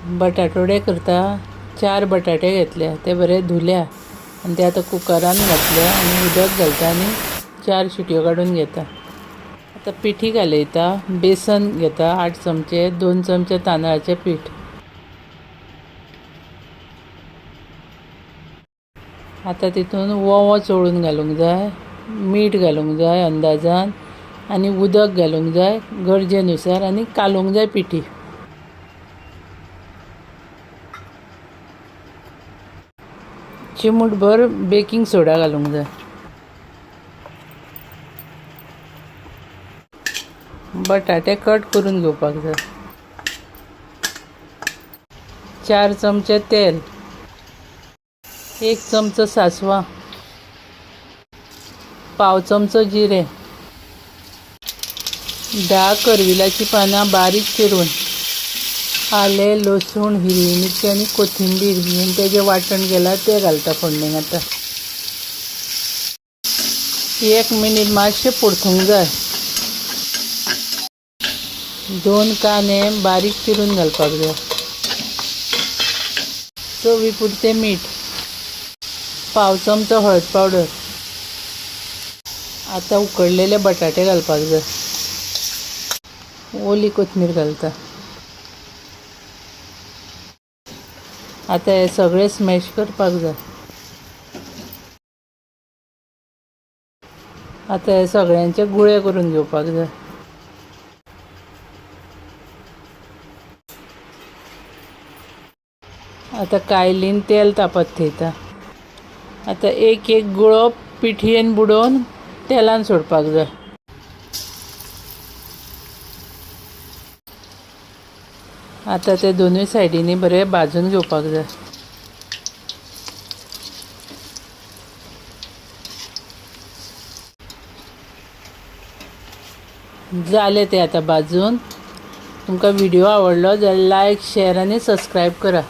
बटाटवडे करता 4 बटाटे घेतले, ते बरे धुल्या आणि ते आता कुकरान घातले आणि उदक घालता आणि 4 शिट्यो काढून घेता. आता पिठी घालयता. बेसन घेता 8 चमचे, 2 चमचे तांदळाचे पीठ. आता तितून वोवो चोळून घालूंक जाय, मीठ घालूंक जाय अंदाजान आणि उदक घालूंक जाय गरजेनुसार आणि कालोवंक जाय पिठी. चिमूटभर बेकिंग सोडा घालूंक जाय. बटाटे कट करून घेवपाक जाय. 4 चमचे तेल, 1 चमचो सासवां, पाव चमचो जिरे, 10 करविलाची पानां बारीक चिरून, आले लसूण हिरवी मिरची आणि कोथिंबीर घेऊन तेजे वाटण केला ते घालता फोडणेक. आता 1 मिनिट मातशें परतूंक जाय. 2 कांदे बारीक चिरून घालपाक जाय. चवी पुरते मीठ, पाव चमचो हळद पावडर. आता उकडलेले बटाटे घालपाक जाय. ओली कोथमीर घालता. आता हे सगळे स्मॅश करपाक जाय. आता हे सगळ्यांचे गुळे करून घेवपाक जाय. आता कायलीन तेल तापत थेयता. आता एक एक गुळो पिठयेन बुडोवन तेलान सोडपाक जाय. आता ते दोनूय सायडींनी बरे भाजून घेवपाक जाय. जाले ते आता भाजून. तुमकां व्हिडिओ आवडलो जाल्यार लायक, शेअर आणि सबस्क्राईब करा.